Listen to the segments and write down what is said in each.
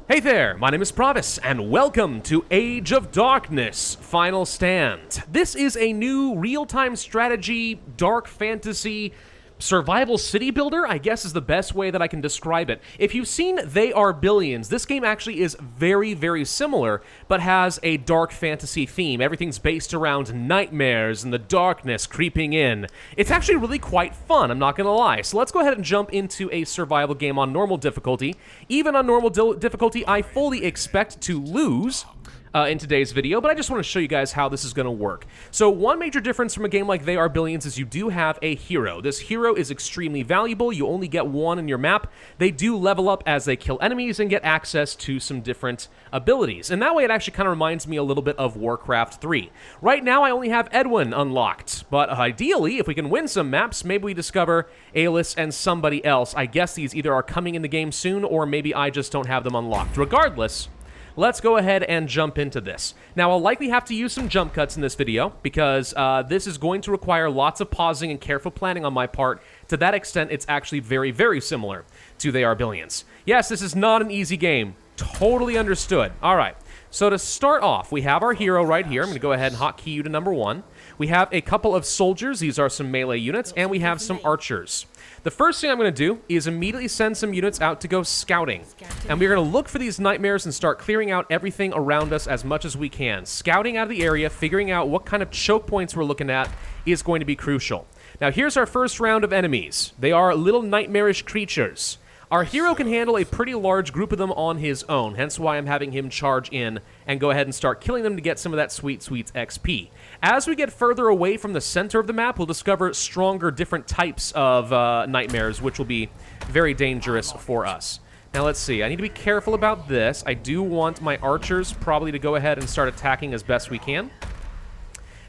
Hey there, my name is Pravus, and welcome to Age of Darkness Final Stand. This is a new real-time strategy, dark fantasy, survival city builder, I guess is the best way that I can describe it. If you've seen They Are Billions, this game actually is very, very similar, but has a dark fantasy theme. Everything's based around nightmares and the darkness creeping in. It's actually really quite fun, I'm not gonna lie. So let's go ahead and jump into a survival game on normal difficulty. Even on normal difficulty, I fully expect to lose in today's video, but I just want to show you guys how this is going to work. So one major difference from a game like They Are Billions is you do have a hero. This hero is extremely valuable. You only get one in your map. They do level up as they kill enemies and get access to some different abilities. And that way it actually kind of reminds me a little bit of Warcraft 3. Right now I only have Edwin unlocked, but ideally if we can win some maps, maybe we discover Alis and somebody else. I guess these either are coming in the game soon or maybe I just don't have them unlocked. Regardless, let's go ahead and jump into this. Now, I'll likely have to use some jump cuts in this video because this is going to require lots of pausing and careful planning on my part. To that extent, it's actually very, very similar to They Are Billions. Yes, this is not an easy game. Totally understood. All right. So to start off, we have our hero right here. I'm going to go ahead and hotkey you to number 1. We have a couple of soldiers. These are some melee units. And we have some archers. The first thing I'm going to do is immediately send some units out to go scouting. And we're going to look for these nightmares and start clearing out everything around us as much as we can. Scouting out of the area, figuring out what kind of choke points we're looking at is going to be crucial. Now here's our first round of enemies. They are little nightmarish creatures. Our hero can handle a pretty large group of them on his own, hence why I'm having him charge in and go ahead and start killing them to get some of that sweet, sweet XP. As we get further away from the center of the map, we'll discover stronger, different types of nightmares, which will be very dangerous for us. Now let's see, I need to be careful about this. I do want my archers probably to go ahead and start attacking as best we can.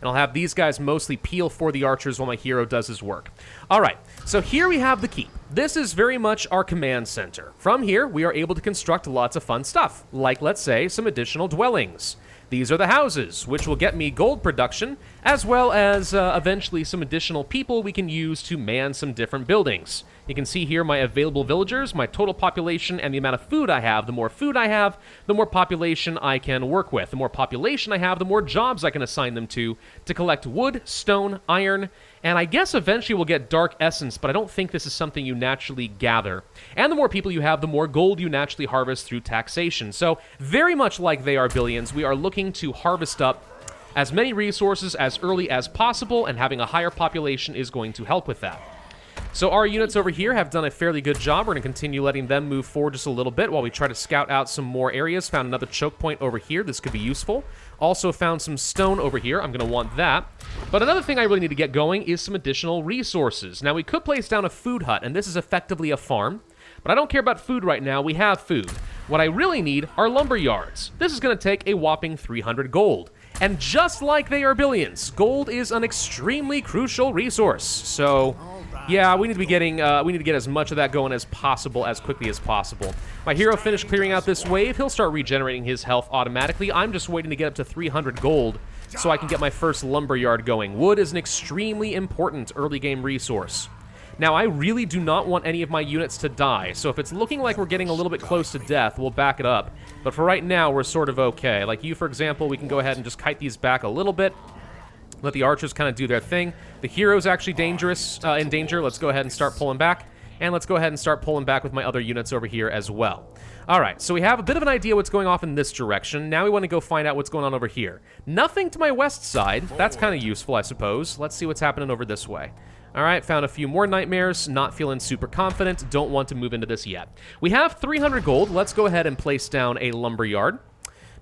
And I'll have these guys mostly peel for the archers while my hero does his work. All right, so here we have the keep. This is very much our command center. From here, we are able to construct lots of fun stuff, like, let's say, some additional dwellings. These are the houses, which will get me gold production, as well as eventually some additional people we can use to man some different buildings. You can see here my available villagers, my total population, and the amount of food I have. The more food I have, the more population I can work with. The more population I have, the more jobs I can assign them to collect wood, stone, iron, and I guess eventually we'll get dark essence, but I don't think this is something you naturally gather. And the more people you have, the more gold you naturally harvest through taxation. So very much like They Are Billions, we are looking to harvest up as many resources as early as possible, and having a higher population is going to help with that. So our units over here have done a fairly good job. We're going to continue letting them move forward just a little bit while we try to scout out some more areas. Found another choke point over here. This could be useful. Also found some stone over here. I'm going to want that. But another thing I really need to get going is some additional resources. Now, we could place down a food hut, and this is effectively a farm. But I don't care about food right now. We have food. What I really need are lumber yards. This is going to take a whopping 300 gold. And just like They Are Billions, gold is an extremely crucial resource. So yeah, we need to be getting, we need to get as much of that going as possible, as quickly as possible. My hero finished clearing out this wave. He'll start regenerating his health automatically. I'm just waiting to get up to 300 gold so I can get my first lumberyard going. Wood is an extremely important early game resource. Now, I really do not want any of my units to die, so if it's looking like we're getting a little bit close to death, we'll back it up. But for right now, we're sort of okay. Like you, for example, we can go ahead and just kite these back a little bit. Let the archers kind of do their thing. The hero's actually dangerous, in danger. Let's go ahead and start pulling back. And let's go ahead and start pulling back with my other units over here as well. All right, so we have a bit of an idea what's going off in this direction. Now we want to go find out what's going on over here. Nothing to my west side. That's kind of useful, I suppose. Let's see what's happening over this way. All right, found a few more nightmares. Not feeling super confident. Don't want to move into this yet. We have 300 gold. Let's go ahead and place down a lumberyard.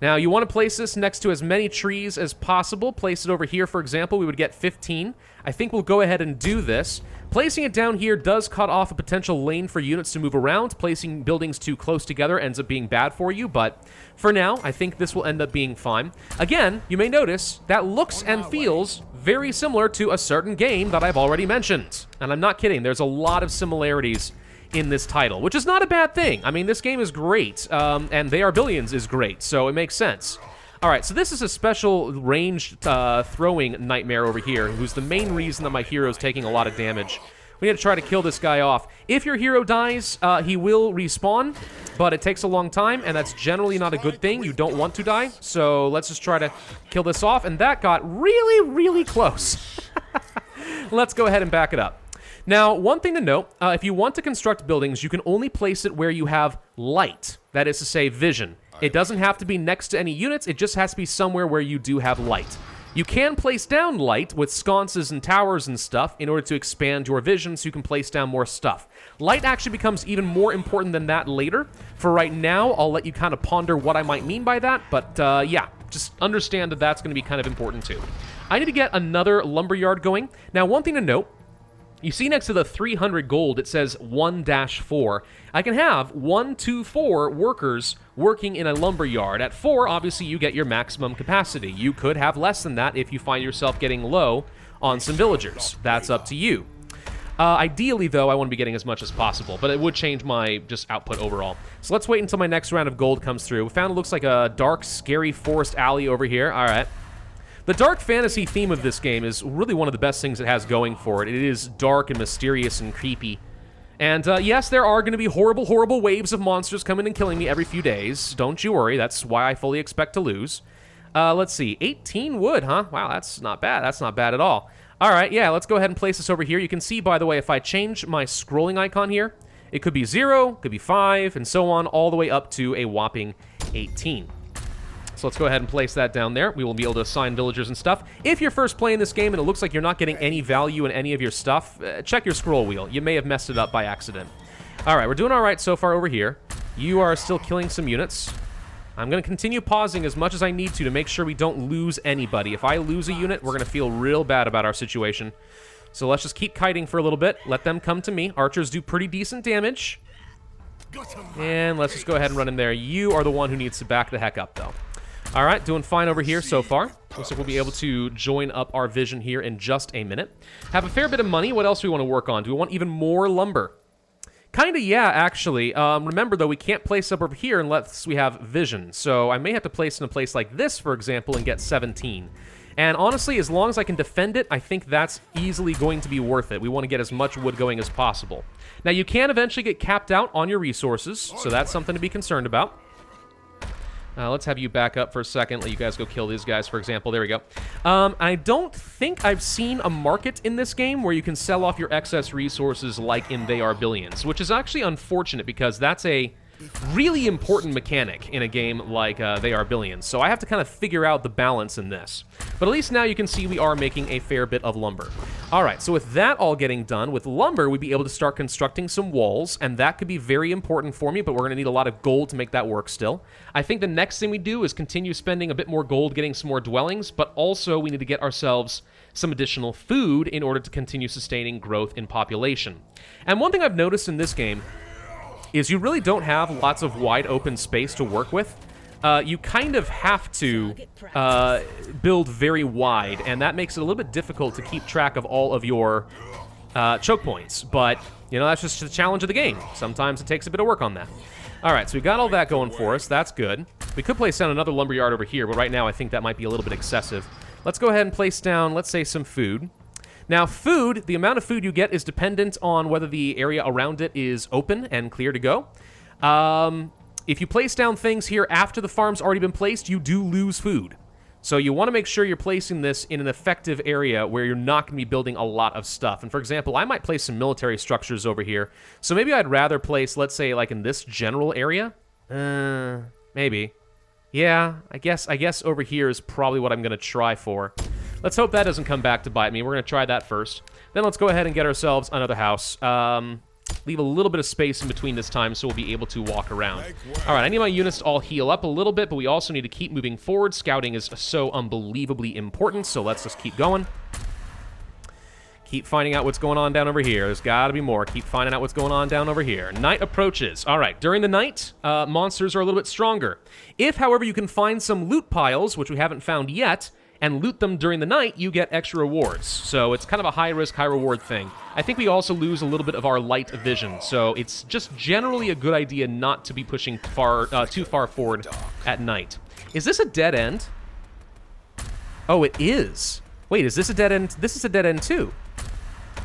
Now, you want to place this next to as many trees as possible. Place it over here, for example. We would get 15. I think we'll go ahead and do this. Placing it down here does cut off a potential lane for units to move around. Placing buildings too close together ends up being bad for you, but for now, I think this will end up being fine. Again, you may notice that looks and feels very similar to a certain game that I've already mentioned. And I'm not kidding. There's a lot of similarities in this title, which is not a bad thing. I mean, this game is great, and They Are Billions is great, so it makes sense. All right, so this is a special ranged throwing nightmare over here, who's the main reason that my hero is taking a lot of damage. We need to try to kill this guy off. If your hero dies, he will respawn, but it takes a long time, and that's generally not a good thing. You don't want to die, so let's just try to kill this off, and that got really, really close. Let's go ahead and back it up. Now, one thing to note, if you want to construct buildings, you can only place it where you have light. That is to say, vision. It doesn't have to be next to any units, it just has to be somewhere where you do have light. You can place down light with sconces and towers and stuff in order to expand your vision so you can place down more stuff. Light actually becomes even more important than that later. For right now, I'll let you kind of ponder what I might mean by that, but yeah, just understand that that's going to be kind of important too. I need to get another lumberyard going. Now, one thing to note, you see next to the 300 gold, it says 1-4. I can have 1, 2, 4 workers working in a lumberyard. At 4, obviously, you get your maximum capacity. You could have less than that if you find yourself getting low on some villagers. That's up to you. Ideally, though, I want to be getting as much as possible, but it would change my just output overall. So let's wait until my next round of gold comes through. We found it looks like a dark, scary forest alley over here. All right. The dark fantasy theme of this game is really one of the best things it has going for it. It is dark and mysterious and creepy. And yes, there are going to be horrible, horrible waves of monsters coming and killing me every few days. Don't you worry, that's why I fully expect to lose. Let's see, 18 wood, huh? Wow, that's not bad. That's not bad at all. All right, yeah, let's go ahead and place this over here. You can see, by the way, if I change my scrolling icon here, it could be 0, could be 5, and so on, all the way up to a whopping 18. So let's go ahead and place that down there. We will be able to assign villagers and stuff. If you're first playing this game and it looks like you're not getting any value in any of your stuff, check your scroll wheel. You may have messed it up by accident. All right, we're doing all right so far over here. You are still killing some units. I'm going to continue pausing as much as I need to make sure we don't lose anybody. If I lose a unit, we're going to feel real bad about our situation. So let's just keep kiting for a little bit. Let them come to me. Archers do pretty decent damage. And let's just go ahead and run in there. You are the one who needs to back the heck up, though. All right, doing fine over here so far. Looks like we'll be able to join up our vision here in just a minute. Have a fair bit of money. What else do we want to work on? Do we want even more lumber? Kinda, yeah, actually. Remember, though, we can't place up over here unless we have vision. So I may have to place in a place like this, for example, and get 17. And honestly, as long as I can defend it, I think that's easily going to be worth it. We want to get as much wood going as possible. Now, you can eventually get capped out on your resources, so that's something to be concerned about. Let's have you back up for a second. Let you guys go kill these guys, for example. There we go. I don't think I've seen a market in this game where you can sell off your excess resources like in They Are Billions, which is actually unfortunate because that's a really important mechanic in a game like They Are Billions. So I have to kind of figure out the balance in this. But at least now you can see we are making a fair bit of lumber. All right, so with that all getting done, with lumber, we'd be able to start constructing some walls, and that could be very important for me, but we're going to need a lot of gold to make that work still. I think the next thing we do is continue spending a bit more gold getting some more dwellings, but also we need to get ourselves some additional food in order to continue sustaining growth in population. And one thing I've noticed in this game is you really don't have lots of wide open space to work with. You kind of have to build very wide, and that makes it a little bit difficult to keep track of all of your choke points. But, you know, that's just the challenge of the game. Sometimes it takes a bit of work on that. All right, so we got all that going for us. That's good. We could place down another lumberyard over here, but right now I think that might be a little bit excessive. Let's go ahead and place down, let's say, some food. Now, food, the amount of food you get is dependent on whether the area around it is open and clear to go. If you place down things here after the farm's already been placed, you do lose food. So you want to make sure you're placing this in an effective area where you're not going to be building a lot of stuff. And for example, I might place some military structures over here. So maybe I'd rather place, let's say, like in this general area. Maybe. Yeah, I guess over here is probably what I'm going to try for. Let's hope that doesn't come back to bite me. We're going to try that first. Then let's go ahead and get ourselves another house. Leave a little bit of space in between this time so we'll be able to walk around. All right, I need my units to all heal up a little bit, but we also need to keep moving forward. Scouting is so unbelievably important, so let's just keep going. Keep finding out what's going on down over here. There's got to be more. Keep finding out what's going on down over here. Night approaches. All right, during the night, monsters are a little bit stronger. If, however, you can find some loot piles, which we haven't found yet, and loot them during the night, you get extra rewards. So it's kind of a high-risk, high-reward thing. I think we also lose a little bit of our light vision, so it's just generally a good idea not to be pushing too far forward at night. Is this a dead end? Oh, it is. Wait, is this a dead end? This is a dead end, too.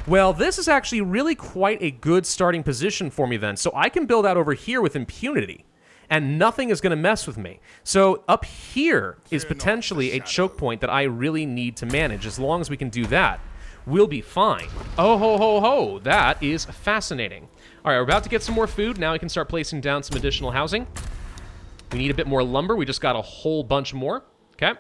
Well, this is actually really quite a good starting position for me then. So I can build out over here with impunity, and nothing is going to mess with me. So up here is potentially a choke point that I really need to manage. As long as we can do that, we'll be fine. Oh, ho, ho, ho. That is fascinating. All right, we're about to get some more food. Now we can start placing down some additional housing. We need a bit more lumber. We just got a whole bunch more. Okay.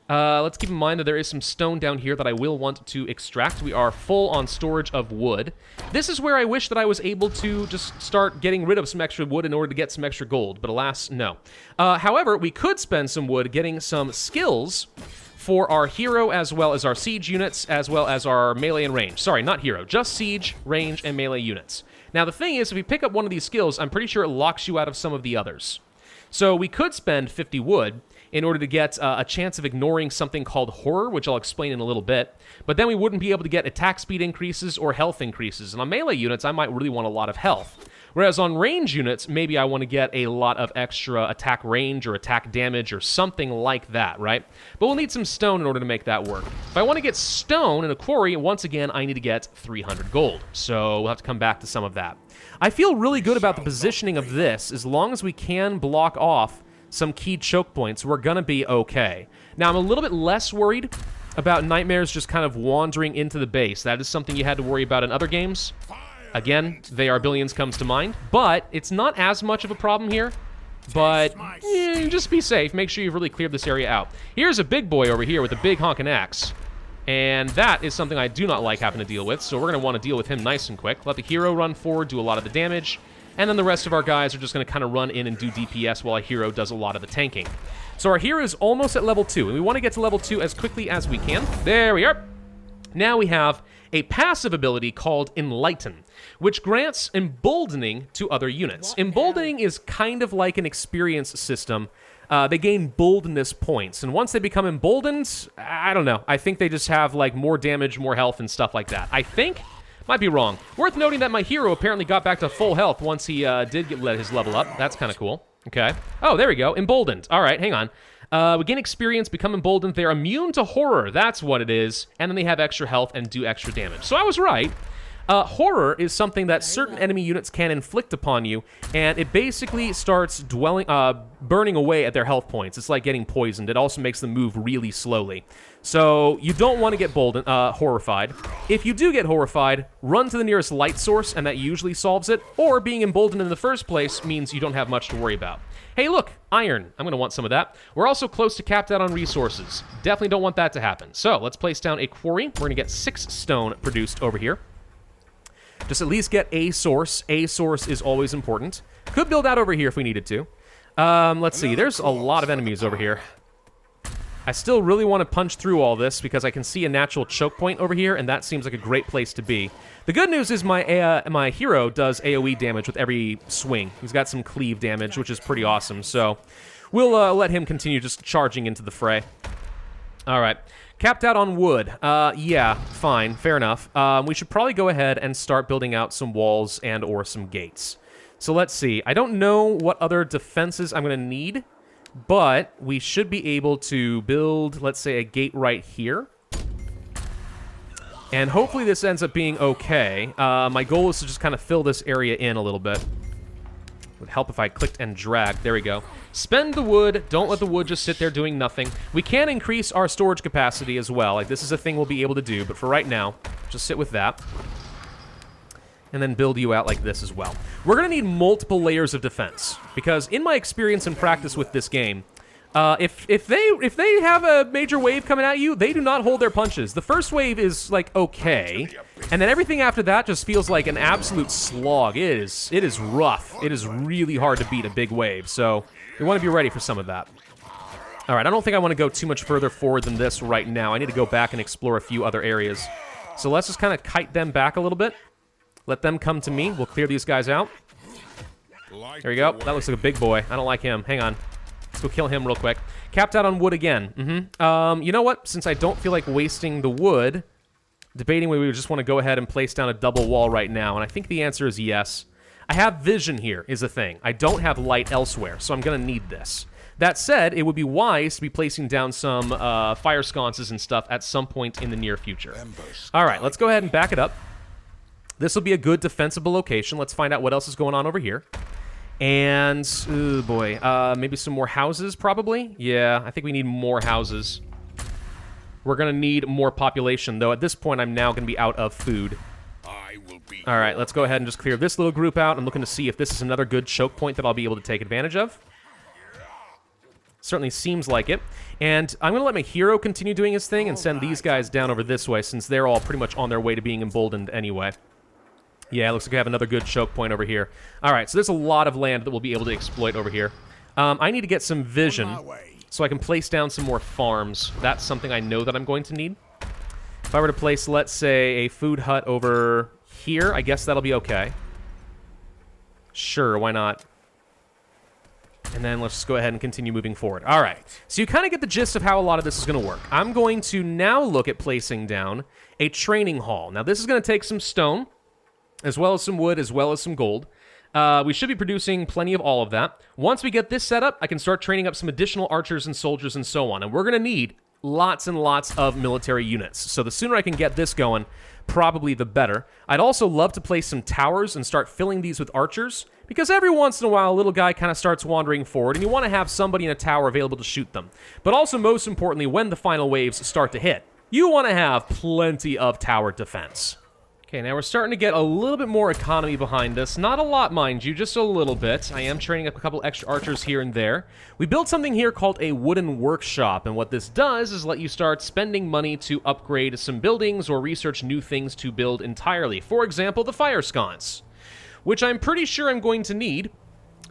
Let's keep in mind that there is some stone down here that I will want to extract. We are full on storage of wood. This is where I wish that I was able to just start getting rid of some extra wood in order to get some extra gold, but alas, no. However, we could spend some wood getting some skills for our hero as well as our siege units, as well as our melee and range. Sorry, not hero, just siege, range, and melee units. Now, the thing is, if you pick up one of these skills, I'm pretty sure it locks you out of some of the others. So we could spend 50 wood in order to get a chance of ignoring something called horror, which I'll explain in a little bit. But then we wouldn't be able to get attack speed increases or health increases. And on melee units, I might really want a lot of health. Whereas on range units, maybe I want to get a lot of extra attack range or attack damage or something like that, right? But we'll need some stone in order to make that work. If I want to get stone in a quarry, once again, I need to get 300 gold. So we'll have to come back to some of that. I feel really good about the positioning of this. As long as we can block off some key choke points, we're gonna be okay. Now, I'm a little bit less worried about nightmares just kind of wandering into the base. That is something you had to worry about in other games. Again, They Are Billions comes to mind, but it's not as much of a problem here. But just be safe. Make sure you've really cleared this area out. Here's a big boy over here with a big honking axe. And that is something I do not like having to deal with, so we're going to want to deal with him nice and quick. Let the hero run forward, do a lot of the damage, and then the rest of our guys are just going to kind of run in and do DPS while our hero does a lot of the tanking. So our hero is almost at level 2, and we want to get to level 2 as quickly as we can. There we are. Now we have a passive ability called Enlighten, which grants emboldening to other units. Emboldening is kind of like an experience system. They gain boldness points, and once they become emboldened, I don't know. I think they just have like more damage, more health, and stuff like that. I think. Might be wrong. Worth noting that my hero apparently got back to full health once he did let his level up. That's kind of cool. Okay. Oh, there we go. Emboldened. All right, hang on. We gain experience, become emboldened. They're immune to horror. That's what it is. And then they have extra health and do extra damage. So I was right. Horror is something that certain enemy units can inflict upon you, and it basically starts burning away at their health points. It's like getting poisoned. It also makes them move really slowly. So you don't want to get horrified. If you do get horrified, run to the nearest light source, and that usually solves it, or being emboldened in the first place means you don't have much to worry about. Hey, look, iron. I'm going to want some of that. We're also close to capped out on resources. Definitely don't want that to happen. So let's place down a quarry. We're going to get 6 stone produced over here. Just at least get a source. A source is always important. Could build out over here if we needed to. Let's see. There's a lot of enemies over here. I still really want to punch through all this because I can see a natural choke point over here, and that seems like a great place to be. The good news is my hero does AoE damage with every swing. He's got some cleave damage, which is pretty awesome. So we'll let him continue just charging into the fray. All right. Capped out on wood. Yeah, fine. Fair enough. We should probably go ahead and start building out some walls and or some gates. So let's see. I don't know what other defenses I'm going to need, but we should be able to build, let's say, a gate right here. And hopefully this ends up being okay. My goal is to just kind of fill this area in a little bit. Would help if I clicked and dragged. There we go. Spend the wood. Don't let the wood just sit there doing nothing. We can increase our storage capacity as well. Like, this is a thing we'll be able to do, but for right now, just sit with that. And then build you out like this as well. We're going to need multiple layers of defense, because in my experience and practice with this game, if they have a major wave coming at you, they do not hold their punches. The first wave is like okay, and then everything after that just feels like an absolute slog. It is rough. It is really hard to beat a big wave, so we want to be ready for some of that. All right, I don't think I want to go too much further forward than this right now. I need to go back and explore a few other areas. So let's just kind of kite them back a little bit. Let them come to me. We'll clear these guys out. There we go. That looks like a big boy. I don't like him. Hang on. Let's go kill him real quick. Capped out on wood again. You know what? Since I don't feel like wasting the wood, debating whether we just want to go ahead and place down a double wall right now, and I think the answer is yes. I have vision here, is a thing. I don't have light elsewhere, so I'm going to need this. That said, it would be wise to be placing down some fire sconces and stuff at some point in the near future. All right, let's go ahead and back it up. This will be a good defensible location. Let's find out what else is going on over here. And, oh boy, maybe some more houses, probably? Yeah, I think we need more houses. We're going to need more population, though. At this point, I'm now going to be out of food. All right, let's go ahead and just clear this little group out. I'm looking to see if this is another good choke point that I'll be able to take advantage of. Certainly seems like it. And I'm going to let my hero continue doing his thing and send these guys down over this way, since they're all pretty much on their way to being emboldened anyway. Yeah, it looks like we have another good choke point over here. All right, so there's a lot of land that we'll be able to exploit over here. I need to get some vision so I can place down some more farms. That's something I know that I'm going to need. If I were to place, let's say, a food hut over here, I guess that'll be okay. Sure, why not? And then let's just go ahead and continue moving forward. All right, so you kind of get the gist of how a lot of this is going to work. I'm going to now look at placing down a training hall. Now, this is going to take some stone, as well as some wood, as well as some gold. We should be producing plenty of all of that. Once we get this set up, I can start training up some additional archers and soldiers and so on. And we're going to need lots and lots of military units. So the sooner I can get this going, probably the better. I'd also love to place some towers and start filling these with archers, because every once in a while, a little guy kind of starts wandering forward, and you want to have somebody in a tower available to shoot them. But also, most importantly, when the final waves start to hit, you want to have plenty of tower defense. Okay, now we're starting to get a little bit more economy behind us. Not a lot, mind you, just a little bit. I am training up a couple extra archers here and there. We built something here called a wooden workshop, and what this does is let you start spending money to upgrade some buildings or research new things to build entirely. For example, the fire sconce, which I'm pretty sure I'm going to need,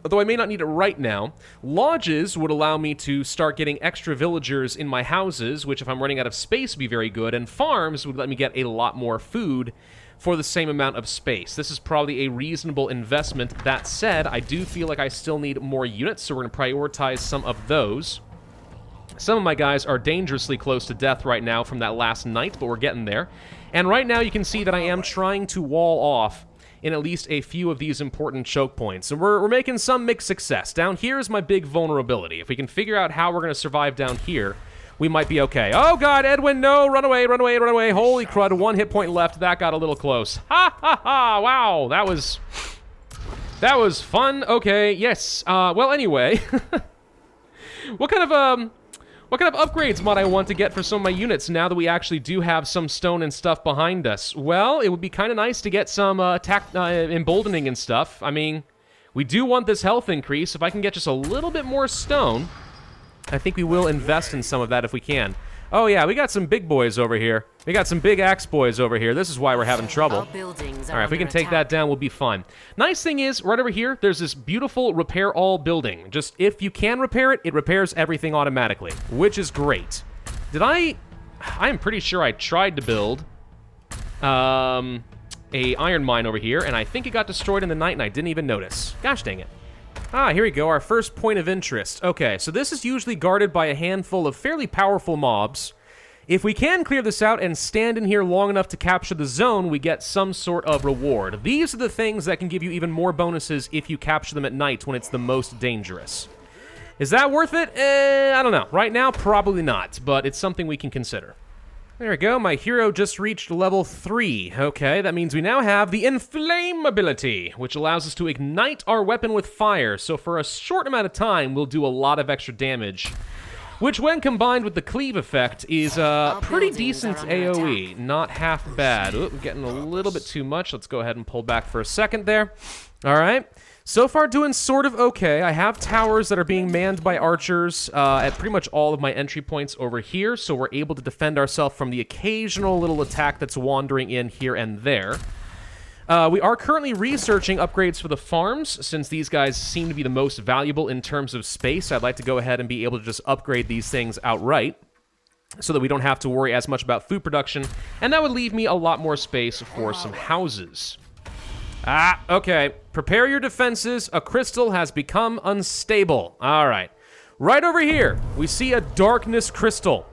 although I may not need it right now. Lodges would allow me to start getting extra villagers in my houses, which if I'm running out of space would be very good, and farms would let me get a lot more food for the same amount of space. This is probably a reasonable investment. That said, I do feel like I still need more units, so we're going to prioritize some of those. Some of my guys are dangerously close to death right now from that last night, but we're getting there. And right now you can see that I am trying to wall off in at least a few of these important choke points. And we're making some mixed success. Down here is my big vulnerability. If we can figure out how we're going to survive down here, we might be okay. Oh god, Edwin, no, run away, run away, run away. Holy crud, 1 hit point left. That got a little close. Ha ha ha, wow, that was fun. Okay, yes. Well, anyway, what kind of upgrades might I want to get for some of my units now that we actually do have some stone and stuff behind us? Well, it would be kind of nice to get some emboldening and stuff. I mean, we do want this health increase. If I can get just a little bit more stone, I think we will invest in some of that if we can. Oh yeah, we got some big boys over here. We got some big axe boys over here. This is why we're having trouble. All right, if we can take that down, we'll be fine. Nice thing is, right over here, there's this beautiful repair all building. Just if you can repair it, it repairs everything automatically, which is great. I'm pretty sure I tried to build a iron mine over here, and I think it got destroyed in the night, and I didn't even notice. Gosh dang it. Ah, here we go, our first point of interest. Okay, so this is usually guarded by a handful of fairly powerful mobs. If we can clear this out and stand in here long enough to capture the zone, we get some sort of reward. These are the things that can give you even more bonuses if you capture them at night when it's the most dangerous. Is that worth it? I don't know. Right now, probably not, but it's something we can consider. There we go, my hero just reached level 3. Okay, that means we now have the Inflame ability, which allows us to ignite our weapon with fire, so for a short amount of time, we'll do a lot of extra damage, which when combined with the Cleave effect is a pretty decent AoE. Not half bad. Ooh, we're getting a little bit too much. Let's go ahead and pull back for a second there. All right. So far, doing sort of okay. I have towers that are being manned by archers at pretty much all of my entry points over here, so we're able to defend ourselves from the occasional little attack that's wandering in here and there. We are currently researching upgrades for the farms, since these guys seem to be the most valuable in terms of space. I'd like to go ahead and be able to just upgrade these things outright, so that we don't have to worry as much about food production, and that would leave me a lot more space for some houses. Ah, okay. Prepare your defenses. A crystal has become unstable. All right. Right over here, we see a darkness crystal.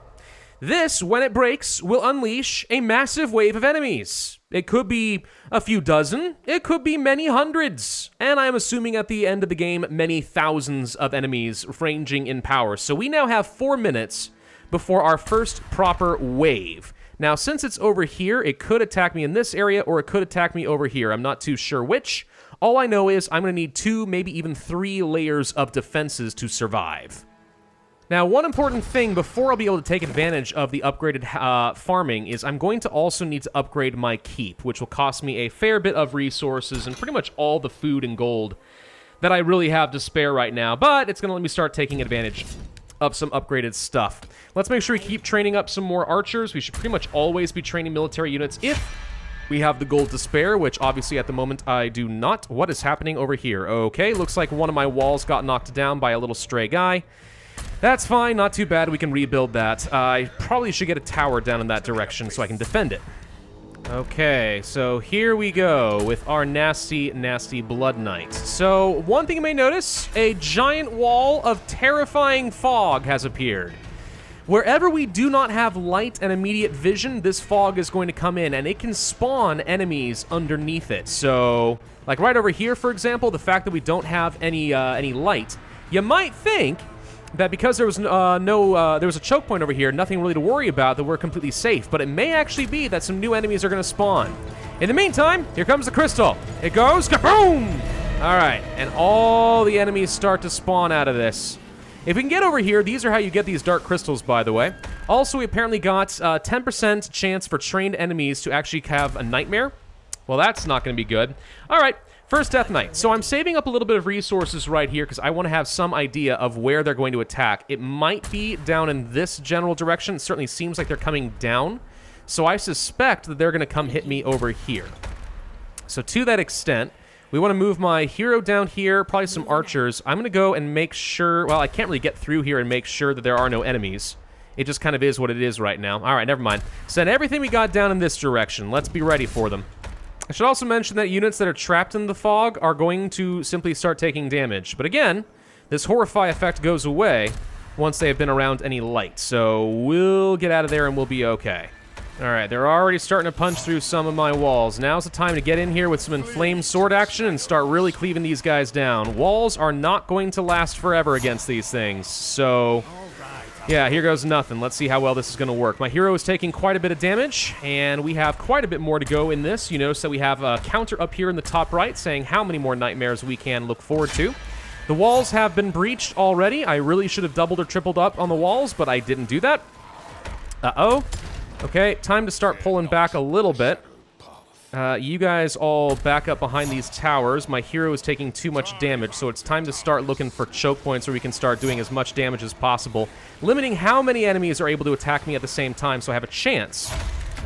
This, when it breaks, will unleash a massive wave of enemies. It could be a few dozen, it could be many hundreds, and I'm assuming at the end of the game, many thousands of enemies ranging in power. So we now have 4 minutes before our first proper wave. Now, since it's over here, it could attack me in this area, or it could attack me over here. I'm not too sure which. All I know is I'm going to need 2, maybe even 3 layers of defenses to survive. Now, one important thing before I'll be able to take advantage of the upgraded farming is I'm going to also need to upgrade my keep, which will cost me a fair bit of resources and pretty much all the food and gold that I really have to spare right now, but it's going to let me start taking advantage of some upgraded stuff. Let's make sure we keep training up some more archers. We should pretty much always be training military units if we have the gold to spare, which obviously at the moment I do not. What is happening over here? Okay, looks like one of my walls got knocked down by a little stray guy. That's fine, not too bad, we can rebuild that. I probably should get a tower down in that direction so I can defend it. Okay, so here we go with our nasty, nasty Blood Knight. So, one thing you may notice, a giant wall of terrifying fog has appeared. Wherever we do not have light and immediate vision, this fog is going to come in, and it can spawn enemies underneath it. So, like right over here, for example, the fact that we don't have any light, you might think that because there was there was a choke point over here, nothing really to worry about, that we're completely safe. But it may actually be that some new enemies are going to spawn. In the meantime, here comes the crystal. It goes kaboom! All right, and all the enemies start to spawn out of this. If we can get over here, these are how you get these dark crystals, by the way. Also, we apparently got 10% chance for trained enemies to actually have a nightmare. Well, that's not going to be good. All right. First Death Knight. So I'm saving up a little bit of resources right here because I want to have some idea of where they're going to attack. It might be down in this general direction. It certainly seems like they're coming down. So I suspect that they're going to come hit me over here. So to that extent, we want to move my hero down here, probably some archers. I'm going to go and make sure... Well, I can't really get through here and make sure that there are no enemies. It just kind of is what it is right now. All right, never mind. Send everything we got down in this direction. Let's be ready for them. I should also mention that units that are trapped in the fog are going to simply start taking damage. But again, this horrify effect goes away once they have been around any light. So we'll get out of there and we'll be okay. All right, they're already starting to punch through some of my walls. Now's the time to get in here with some inflamed sword action and start really cleaving these guys down. Walls are not going to last forever against these things. So... yeah, here goes nothing. Let's see how well this is going to work. My hero is taking quite a bit of damage, and we have quite a bit more to go in this. You notice that we have a counter up here in the top right saying how many more nightmares we can look forward to. The walls have been breached already. I really should have doubled or tripled up on the walls, but I didn't do that. Uh-oh. Okay, time to start pulling back a little bit. You guys all back up behind these towers. My hero is taking too much damage, so it's time to start looking for choke points where we can start doing as much damage as possible, limiting how many enemies are able to attack me at the same time so I have a chance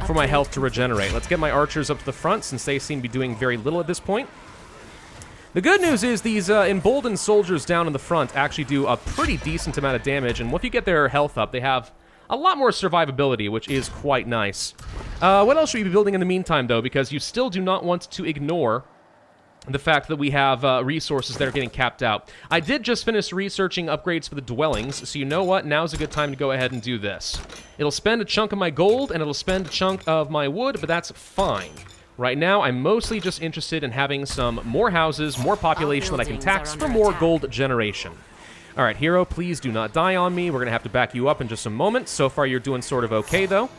for my health to regenerate. Let's get my archers up to the front since they seem to be doing very little at this point. The good news is these emboldened soldiers down in the front actually do a pretty decent amount of damage, and once you get their health up, they have a lot more survivability, which is quite nice. What else should we be building in the meantime, though? Because you still do not want to ignore the fact that we have resources that are getting capped out. I did just finish researching upgrades for the dwellings, so you know what? Now's a good time to go ahead and do this. It'll spend a chunk of my gold, and it'll spend a chunk of my wood, but that's fine. Right now, I'm mostly just interested in having some more houses, more population that I can tax for more gold generation. All right, hero, please do not die on me. We're going to have to back you up in just a moment. So far, you're doing sort of okay, though.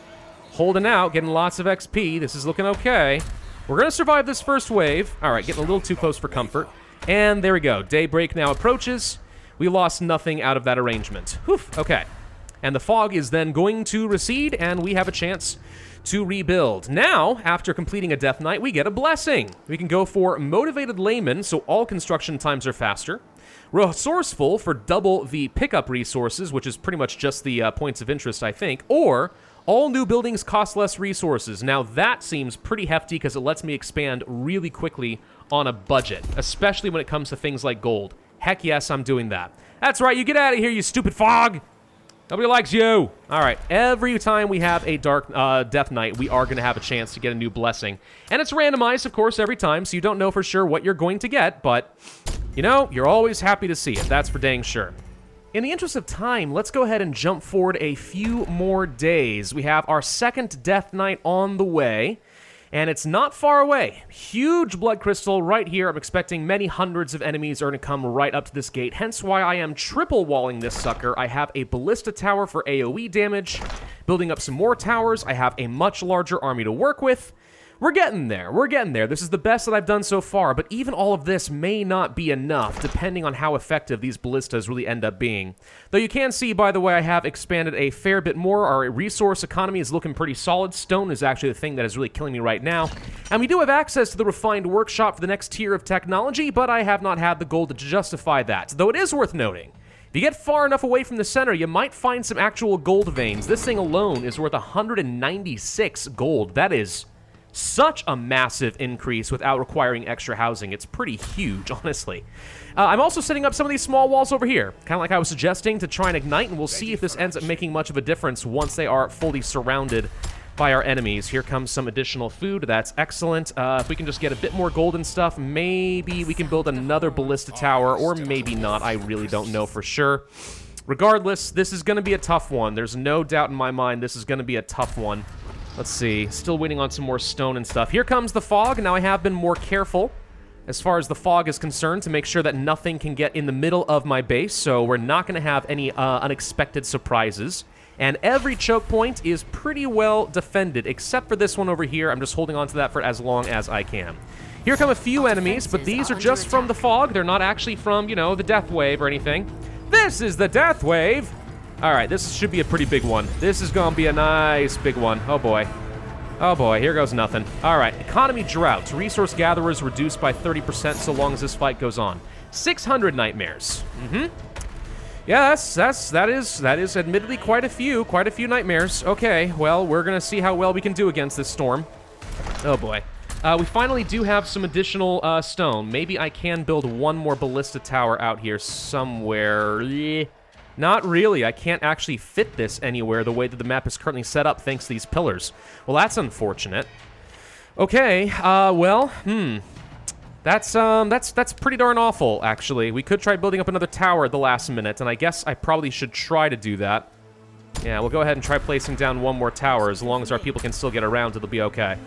Holding out, getting lots of XP. This is looking okay. We're going to survive this first wave. All right, getting a little too close for comfort. And there we go. Daybreak now approaches. We lost nothing out of that arrangement. Whew, okay. And the fog is then going to recede, and we have a chance to rebuild. Now, after completing a Death Knight, we get a blessing. We can go for Motivated Layman, so all construction times are faster. Resourceful for double the pickup resources, which is pretty much just the points of interest, I think. Or, all new buildings cost less resources. Now, that seems pretty hefty because it lets me expand really quickly on a budget, especially when it comes to things like gold. Heck yes, I'm doing that. That's right, you get out of here, you stupid fog! Nobody likes you! Alright, every time we have a Dark Death Knight, we are going to have a chance to get a new blessing. And it's randomized, of course, every time, so you don't know for sure what you're going to get, but, you know, you're always happy to see it. That's for dang sure. In the interest of time, let's go ahead and jump forward a few more days. We have our second Death Knight on the way, and it's not far away. Huge blood crystal right here. I'm expecting many hundreds of enemies are going to come right up to this gate, hence why I am triple walling this sucker. I have a ballista tower for AoE damage, building up some more towers. I have a much larger army to work with. We're getting there. We're getting there. This is the best that I've done so far, but even all of this may not be enough, depending on how effective these ballistas really end up being. Though you can see, by the way, I have expanded a fair bit more. Our resource economy is looking pretty solid. Stone is actually the thing that is really killing me right now. And we do have access to the refined workshop for the next tier of technology, but I have not had the gold to justify that. Though it is worth noting, if you get far enough away from the center, you might find some actual gold veins. This thing alone is worth 196 gold. That is such a massive increase without requiring extra housing. It's pretty huge, honestly. I'm also setting up some of these small walls over here, kind of like I was suggesting, to try and ignite, and we'll see if this ends up making much of a difference once they are fully surrounded by our enemies. Here comes some additional food. That's excellent. If we can just get a bit more gold and stuff, maybe we can build another ballista tower, or maybe not. I really don't know for sure. Regardless, this is going to be a tough one. There's no doubt in my mind this is going to be a tough one. Let's see, still waiting on some more stone and stuff. Here comes the fog. Now I have been more careful as far as the fog is concerned to make sure that nothing can get in the middle of my base, so we're not going to have any unexpected surprises. And every choke point is pretty well defended, except for this one over here. I'm just holding on to that for as long as I can. Here come a few enemies, but these are just from the fog. They're not actually from, you know, the death wave or anything. This is the death wave! Alright, this should be a pretty big one. This is gonna be a nice big one. Oh boy. Oh boy, here goes nothing. Alright, economy drought. Resource gatherers reduced by 30% so long as this fight goes on. 600 nightmares. Yeah, that is admittedly quite a few nightmares. Okay, well, we're gonna see how well we can do against this storm. Oh boy. We finally do have some additional stone. Maybe I can build one more ballista tower out here somewhere. Not really. I can't actually fit this anywhere the way that the map is currently set up thanks to these pillars. Well, that's unfortunate. Okay, that's pretty darn awful, actually. We could try building up another tower at the last minute, and I guess I probably should try to do that. Yeah, we'll go ahead and try placing down one more tower. As long as our people can still get around, it'll be okay.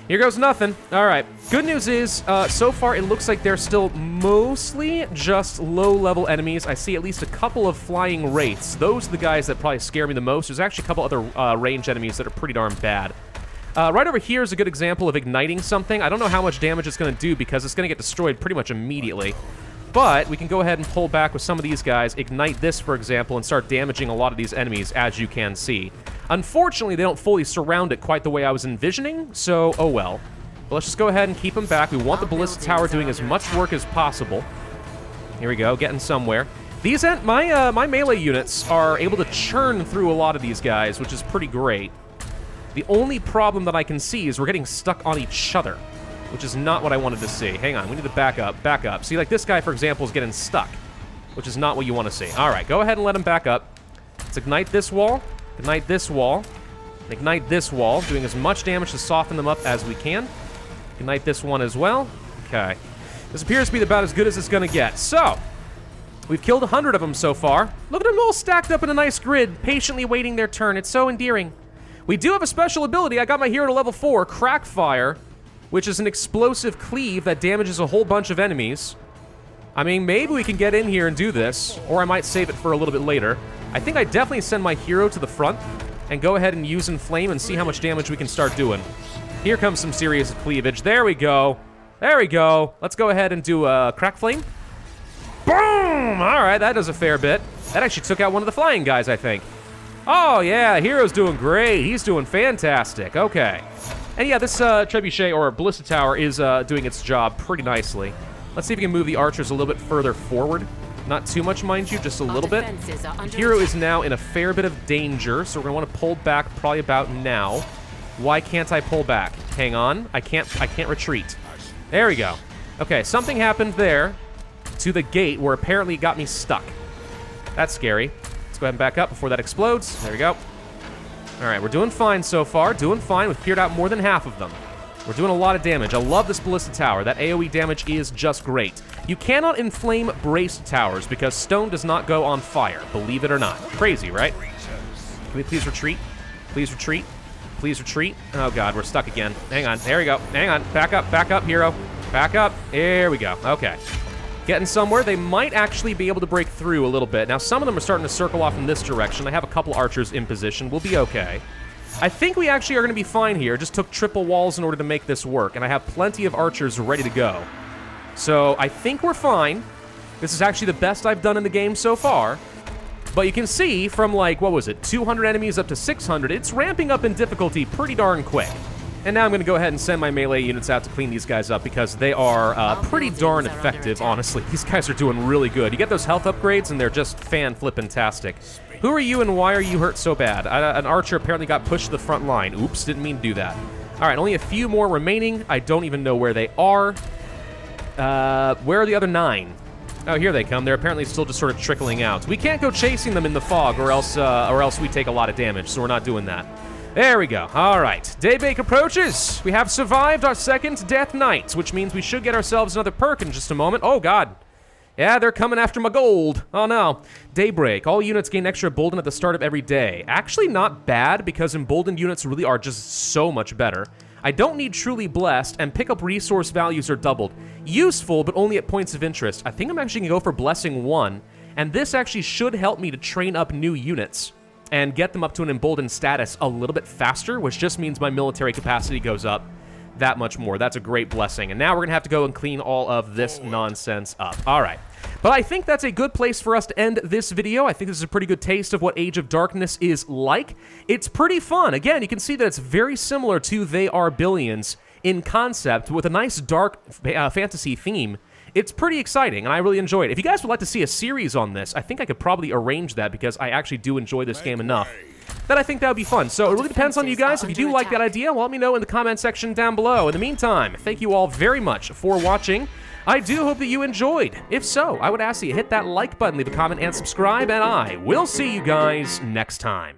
Here goes nothing. All right. Good news is, so far it looks like they're still mostly just low-level enemies. I see at least a couple of flying wraiths. Those are the guys that probably scare me the most. There's actually a couple other ranged enemies that are pretty darn bad. Right over here is a good example of igniting something. I don't know how much damage it's going to do because it's going to get destroyed pretty much immediately. But we can go ahead and pull back with some of these guys, ignite this, for example, and start damaging a lot of these enemies, as you can see. Unfortunately, they don't fully surround it quite the way I was envisioning, so oh well. But let's just go ahead and keep them back. We want the ballista tower doing as much work as possible. Here we go, getting somewhere. These my melee units are able to churn through a lot of these guys, which is pretty great. The only problem that I can see is we're getting stuck on each other, which is not what I wanted to see. Hang on, we need to back up, back up. See, like this guy, for example, is getting stuck, which is not what you want to see. All right, go ahead and let him back up. Let's ignite this wall, ignite this wall, ignite this wall, doing as much damage to soften them up as we can. Ignite this one as well. Okay. This appears to be about as good as it's going to get. So, we've killed 100 of them so far. Look at them all stacked up in a nice grid, patiently waiting their turn. It's so endearing. We do have a special ability. I got my hero to level 4, Crackfire, which is an explosive cleave that damages a whole bunch of enemies. I mean, maybe we can get in here and do this, or I might save it for a little bit later. I think I definitely send my hero to the front and go ahead and use Inflame and see how much damage we can start doing. Here comes some serious cleavage. There we go. There we go. Let's go ahead and do a Crack Flame. Boom! All right, that does a fair bit. That actually took out one of the flying guys, I think. Oh, yeah, hero's doing great. He's doing fantastic. Okay. And yeah, this trebuchet or ballista tower is doing its job pretty nicely. Let's see if we can move the archers a little bit further forward. Not too much, mind you, just a little bit. The hero is now in a fair bit of danger, so we're going to want to pull back probably about now. Why can't I pull back? Hang on. I can't retreat. There we go. Okay, something happened there to the gate where apparently it got me stuck. That's scary. Let's go ahead and back up before that explodes. There we go. All right, we're doing fine so far. Doing fine. We've cleared out more than half of them. We're doing a lot of damage. I love this ballista tower. That AoE damage is just great. You cannot inflame braced towers because stone does not go on fire, believe it or not. Crazy, right? Can we please retreat? Please retreat. Please retreat. Oh, God, we're stuck again. Hang on. There we go. Hang on. Back up, hero. Back up. There we go. Okay. Getting somewhere. They might actually be able to break through a little bit. Now, some of them are starting to circle off in this direction. I have a couple archers in position. We'll be okay. I think we actually are going to be fine here. Just took triple walls in order to make this work, and I have plenty of archers ready to go. So I think we're fine. This is actually the best I've done in the game so far. But you can see from, like, what was it, 200 enemies up to 600, it's ramping up in difficulty pretty darn quick. And now I'm going to go ahead and send my melee units out to clean these guys up because they are pretty darn effective, honestly. These guys are doing really good. You get those health upgrades, and they're just fan-flippin-tastic. Who are you and why are you hurt so bad? An archer apparently got pushed to the front line. Oops, didn't mean to do that. All right, only a few more remaining. I don't even know where they are. Where are the other 9? Oh, here they come. They're apparently still just sort of trickling out. We can't go chasing them in the fog or else we take a lot of damage, so we're not doing that. There we go. All right. Daybreak approaches. We have survived our second death night, which means we should get ourselves another perk in just a moment. Oh, God. Yeah, they're coming after my gold. Oh, no. Daybreak. All units gain extra emboldened at the start of every day. Actually, not bad, because emboldened units really are just so much better. I don't need truly blessed, and pickup resource values are doubled. Useful, but only at points of interest. I think I'm actually going to go for blessing 1, and this actually should help me to train up new units and get them up to an emboldened status a little bit faster, which just means my military capacity goes up that much more. That's a great blessing. And now we're going to have to go and clean all of this nonsense up. All right. But I think that's a good place for us to end this video. I think this is a pretty good taste of what Age of Darkness is like. It's pretty fun. Again, you can see that it's very similar to They Are Billions in concept with a nice dark fantasy theme. It's pretty exciting, and I really enjoy it. If you guys would like to see a series on this, I think I could probably arrange that because I actually do enjoy this game enough that I think that would be fun. So it really depends on you guys. If you do like that idea, let me know in the comment section down below. In the meantime, thank you all very much for watching. I do hope that you enjoyed. If so, I would ask that you hit that like button, leave a comment, and subscribe, and I will see you guys next time.